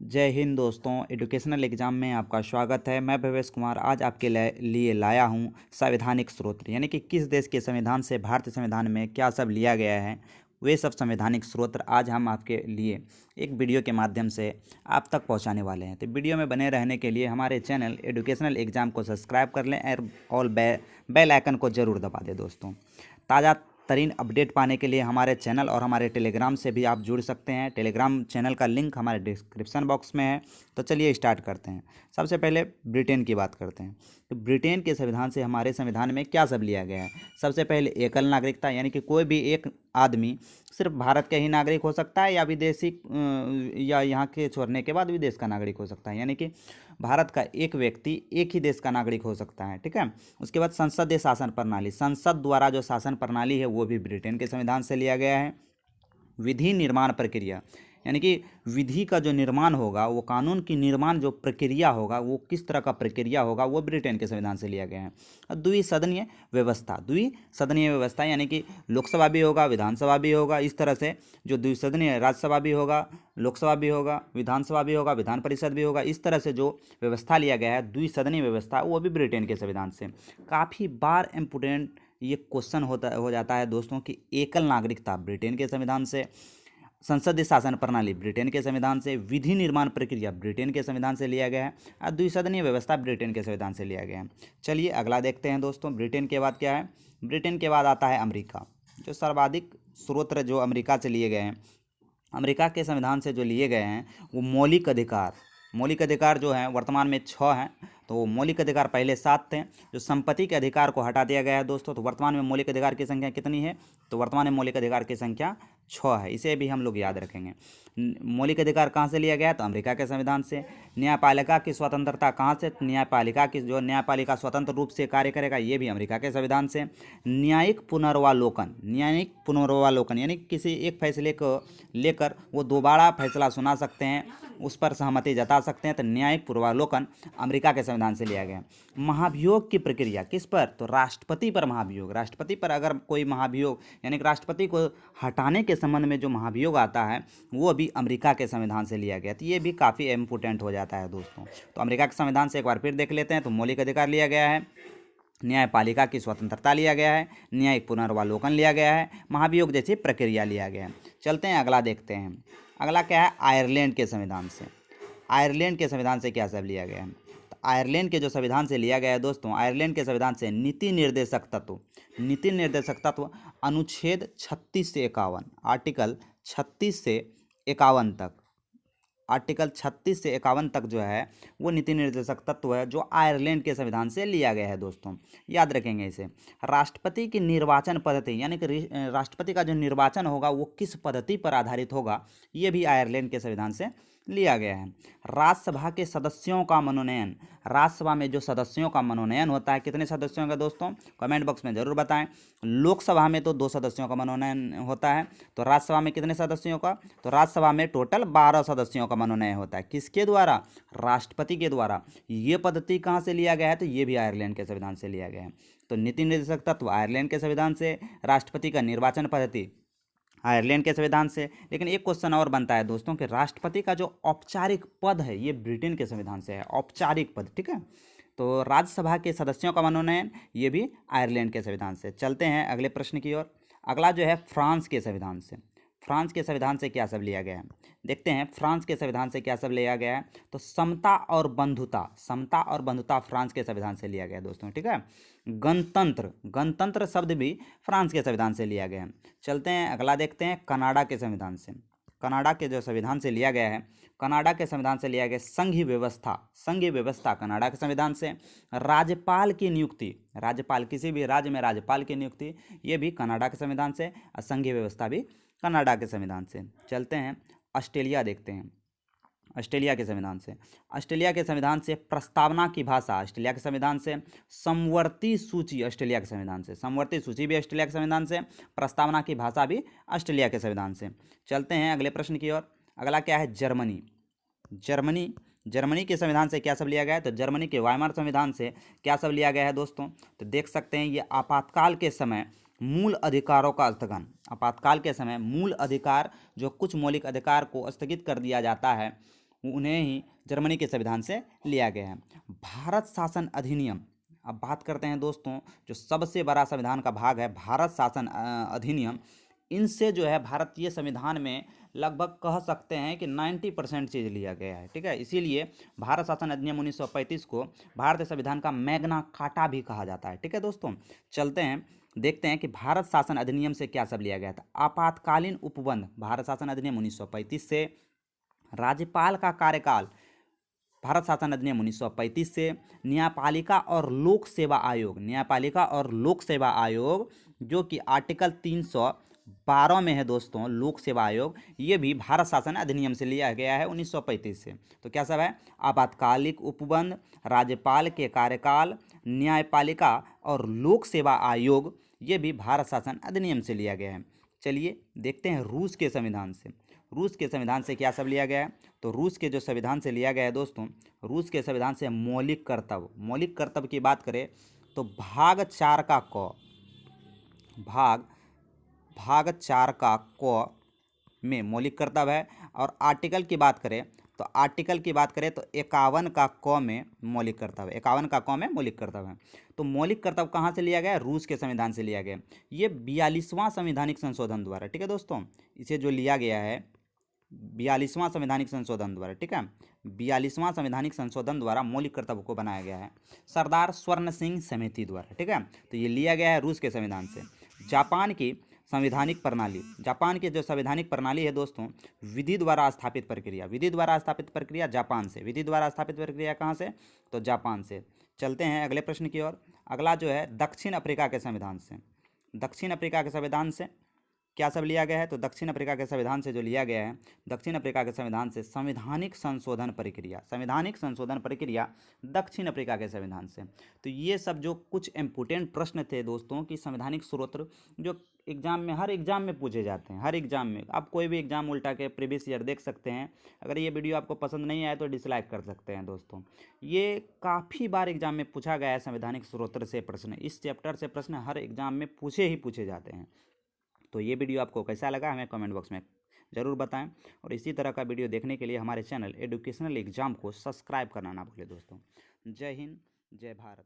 जय हिंद दोस्तों। Educational exam में आपका स्वागत है। मैं भवेश कुमार आज आपके लिए लाया हूं संवैधानिक स्रोत, यानी कि किस देश के संविधान से भारतीय संविधान में क्या सब लिया गया है, वे सब संवैधानिक स्रोत आज हम आपके लिए एक वीडियो के माध्यम से आप तक पहुंचाने वाले हैं। तो वीडियो में बने रहने के लिए हमारे चैनल एजुकेशनल एग्जाम को सब्सक्राइब कर लें और बेल आइकन को ज़रूर दबा दें। दोस्तों, ताज़ा तरीन अपडेट पाने के लिए हमारे चैनल और हमारे टेलीग्राम से भी आप जुड़ सकते हैं। टेलीग्राम चैनल का लिंक हमारे डिस्क्रिप्शन बॉक्स में है। तो चलिए स्टार्ट करते हैं। सबसे पहले ब्रिटेन की बात करते हैं। तो ब्रिटेन के संविधान से हमारे संविधान में क्या सब लिया गया है। सबसे पहले एकल नागरिकता, यानी कि कोई भी एक आदमी सिर्फ भारत का ही नागरिक हो सकता है या विदेशी या यहाँ के छोड़ने के बाद विदेश का नागरिक हो सकता है, यानी कि भारत का एक व्यक्ति एक ही देश का नागरिक हो सकता है। ठीक है। उसके बाद संसदीय शासन प्रणाली, संसद द्वारा जो शासन प्रणाली है वो भी ब्रिटेन के संविधान से लिया गया है। विधि निर्माण प्रक्रिया, यानी कि विधि का जो निर्माण होगा, वो कानून की निर्माण जो प्रक्रिया होगा वो किस तरह का प्रक्रिया होगा, वो ब्रिटेन के संविधान से लिया गया है। और द्विसदनीय व्यवस्था, द्विसदनीय व्यवस्था यानी कि लोकसभा भी होगा विधानसभा भी होगा। इस तरह से जो द्विसदनीय, राज्यसभा भी होगा, लोकसभा भी होगा, विधानसभा भी होगा, विधान परिषद भी होगा। इस तरह से जो व्यवस्था लिया गया है द्विसदनीय व्यवस्था, वो भी ब्रिटेन के संविधान से। काफ़ी बार इम्पोर्टेंट ये क्वेश्चन हो जाता है दोस्तों कि एकल नागरिकता ब्रिटेन के संविधान से, संसदीय शासन प्रणाली ब्रिटेन के संविधान से, विधि निर्माण प्रक्रिया ब्रिटेन के संविधान से लिया गया है और द्विसदनीय व्यवस्था ब्रिटेन के संविधान से लिया गया है। चलिए अगला देखते हैं दोस्तों। ब्रिटेन के बाद क्या है? ब्रिटेन के बाद आता है अमेरिका। जो सर्वाधिक स्रोत जो अमेरिका से लिए गए हैं, अमेरिका के संविधान से जो लिए गए हैं वो मौलिक अधिकार जो हैं वर्तमान में 6 हैं। तो मौलिक अधिकार पहले 7 थे। जो संपत्ति के अधिकार को हटा दिया गया है दोस्तों। तो वर्तमान में मौलिक अधिकार की संख्या कितनी है? तो वर्तमान में मौलिक अधिकार की संख्या 6 है। इसे भी हम लोग याद रखेंगे। मौलिक अधिकार कहाँ से लिया गया? तो अमेरिका के संविधान से। न्यायपालिका की स्वतंत्रता कहाँ से? न्यायपालिका स्वतंत्र रूप से कार्य करेगा, ये भी अमेरिका के संविधान से। न्यायिक पुनर्वालोकन यानी किसी एक फैसले को लेकर वो दोबारा फैसला सुना सकते हैं, उस पर सहमति जता सकते हैं। तो न्यायिक पूर्वावलोकन अमेरिका के संविधान से लिया गया। महाभियोग की प्रक्रिया किस पर? तो राष्ट्रपति पर महाभियोग। राष्ट्रपति पर अगर कोई महाभियोग यानी कि राष्ट्रपति को हटाने के संबंध में जो महाभियोग आता है वो भी अमेरिका के संविधान से लिया गया। तो ये भी काफ़ी इम्पोर्टेंट हो जाता है दोस्तों। तो अमेरिका के संविधान से एक बार फिर देख लेते हैं। तो मौलिक अधिकार लिया गया है, न्यायपालिका की स्वतंत्रता लिया गया है, न्यायिक पुनर्वालोकन लिया गया है, महाभियोग जैसी प्रक्रिया लिया गया है। चलते हैं अगला देखते हैं। अगला क्या है? आयरलैंड के संविधान से। आयरलैंड के संविधान से क्या सब लिया गया है? तो आयरलैंड के जो संविधान से लिया गया है दोस्तों, आयरलैंड के संविधान से नीति निर्देशक तत्व अनुच्छेद 36 से 51, आर्टिकल 36 से 51 तक, आर्टिकल 36 से 51 तक जो है वो नीति निर्देशक तत्व है जो आयरलैंड के संविधान से लिया गया है दोस्तों। याद रखेंगे इसे। राष्ट्रपति की निर्वाचन पद्धति, यानी कि राष्ट्रपति का जो निर्वाचन होगा वो किस पद्धति पर आधारित होगा, ये भी आयरलैंड के संविधान से लिया गया है। राज्यसभा के सदस्यों का मनोनयन, राज्यसभा में जो सदस्यों का मनोनयन होता है, कितने सदस्यों का दोस्तों? कमेंट बॉक्स में जरूर बताएं। लोकसभा में तो 2 सदस्यों का मनोनयन होता है, तो राज्यसभा में कितने सदस्यों का? तो राज्यसभा में टोटल 12 सदस्यों का मनोनयन होता है। किसके द्वारा? राष्ट्रपति के द्वारा। ये पद्धति कहाँ से लिया गया है? तो ये भी आयरलैंड के संविधान से लिया गया है। तो नीति निर्देशक तत्व आयरलैंड के संविधान से, राष्ट्रपति का निर्वाचन पद्धति आयरलैंड के संविधान से। लेकिन एक क्वेश्चन और बनता है दोस्तों कि राष्ट्रपति का जो औपचारिक पद है ये ब्रिटेन के संविधान से है, औपचारिक पद। ठीक है। तो राज्यसभा के सदस्यों का मनोनयन ये भी आयरलैंड के संविधान से। चलते हैं अगले प्रश्न की ओर। अगला जो है फ्रांस के संविधान से। फ्रांस के संविधान से क्या सब लिया गया है? देखते हैं फ्रांस के संविधान से क्या सब लिया गया है। तो समता और बंधुता फ्रांस के संविधान से लिया गया है दोस्तों। ठीक है। गणतंत्र शब्द भी फ्रांस के संविधान से लिया गया है। चलते हैं अगला देखते हैं कनाडा के संविधान से। कनाडा के जो संविधान से लिया गया है, कनाडा के संविधान से लिया गया संघीय व्यवस्था कनाडा के संविधान से। राज्यपाल की नियुक्ति, राज्यपाल किसी भी राज्य में राज्यपाल की नियुक्ति, ये भी कनाडा के संविधान से। और संघीय व्यवस्था भी कनाडा के संविधान से। चलते हैं ऑस्ट्रेलिया देखते हैं। ऑस्ट्रेलिया के संविधान से, ऑस्ट्रेलिया के संविधान से प्रस्तावना की भाषा ऑस्ट्रेलिया के संविधान से। समवर्ती सूची ऑस्ट्रेलिया के संविधान से, समवर्ती सूची भी ऑस्ट्रेलिया के संविधान से। प्रस्तावना की भाषा भी ऑस्ट्रेलिया के संविधान से। चलते हैं अगले प्रश्न की ओर। अगला क्या है? जर्मनी के संविधान से क्या सब लिया गया है? तो जर्मनी के वाइमार संविधान से क्या सब लिया गया है दोस्तों? तो देख सकते हैं ये आपातकाल के समय मूल अधिकारों का स्थगन, आपातकाल के समय मूल अधिकार जो कुछ मौलिक अधिकार को स्थगित कर दिया जाता है उन्हें ही जर्मनी के संविधान से लिया गया है। भारत शासन अधिनियम, अब बात करते हैं दोस्तों, जो सबसे बड़ा संविधान का भाग है भारत शासन अधिनियम, इनसे जो है भारतीय संविधान में लगभग कह सकते हैं कि 90% चीज़ लिया गया है। ठीक है, इसीलिए भारत शासन अधिनियम 1935 को भारतीय संविधान का मैग्ना कार्टा भी कहा जाता है। ठीक है दोस्तों, चलते हैं देखते हैं कि भारत शासन अधिनियम से क्या सब लिया गया था। आपातकालीन उपबंध, भारत शासन अधिनियम 1935 से। राज्यपाल का कार्यकाल, भारत शासन अधिनियम 1935 से। न्यायपालिका और लोक सेवा आयोग, न्यायपालिका और लोक सेवा आयोग जो कि आर्टिकल 312 में है दोस्तों, लोक सेवा आयोग, ये भी भारत शासन अधिनियम से लिया गया है 1935 से। तो क्या सब है, आपातकालिक उपबंध, राज्यपाल के कार्यकाल, न्यायपालिका और लोक सेवा आयोग, ये भी भारत शासन अधिनियम से लिया गया है। चलिए देखते हैं रूस के संविधान से। रूस के संविधान से क्या सब लिया गया है, तो रूस के जो संविधान से लिया गया है दोस्तों, रूस के संविधान से मौलिक कर्तव्य, मौलिक कर्तव्य की बात करें तो भाग 4 का क, भाग 4 का क में मौलिक कर्तव्य है। और आर्टिकल की बात करें तो 51 का क में मौलिक कर्तव्य, 51 का क में मौलिक कर्तव्य है। तो मौलिक कर्तव्य कहाँ से लिया गया है, रूस के संविधान से लिया गया है। ये 42वां संवैधानिक संशोधन द्वारा, ठीक है दोस्तों, इसे जो लिया गया है 42वां संवैधानिक संशोधन द्वारा, ठीक है, 42वां संवैधानिक संशोधन द्वारा मौलिक कर्तव्य को बनाया गया है सरदार स्वर्ण सिंह समिति द्वारा। ठीक है, तो ये लिया गया है रूस के संविधान से। जापान की संवैधानिक प्रणाली, जापान की जो संवैधानिक प्रणाली है दोस्तों, विधि द्वारा स्थापित प्रक्रिया, विधि द्वारा स्थापित प्रक्रिया जापान से, विधि द्वारा स्थापित प्रक्रिया कहाँ से, तो जापान से। चलते हैं अगले प्रश्न की ओर। अगला जो है दक्षिण अफ्रीका के संविधान से। दक्षिण अफ्रीका के संविधान से क्या सब लिया गया है, तो दक्षिण अफ्रीका के संविधान से जो लिया गया है, दक्षिण अफ्रीका के संविधान से संवैधानिक संशोधन प्रक्रिया, संवैधानिक संशोधन प्रक्रिया दक्षिण अफ्रीका के संविधान से। तो ये सब जो कुछ इम्पोर्टेंट प्रश्न थे दोस्तों कि संवैधानिक स्रोत जो एग्जाम में, हर एग्जाम में पूछे जाते हैं, हर एग्जाम में। आप कोई भी एग्जाम उल्टा के प्रीवियस ईयर देख सकते हैं। अगर ये वीडियो आपको पसंद नहीं आए तो डिसलाइक कर सकते हैं दोस्तों। ये काफ़ी बार एग्जाम में पूछा गया है संवैधानिक स्रोत से प्रश्न, इस चैप्टर से प्रश्न हर एग्जाम में पूछे जाते हैं। तो ये वीडियो आपको कैसा लगा हमें कमेंट बॉक्स में ज़रूर बताएं। और इसी तरह का वीडियो देखने के लिए हमारे चैनल एजुकेशनल एग्जाम को सब्सक्राइब करना ना भूलें दोस्तों। जय हिंद, जय भारत।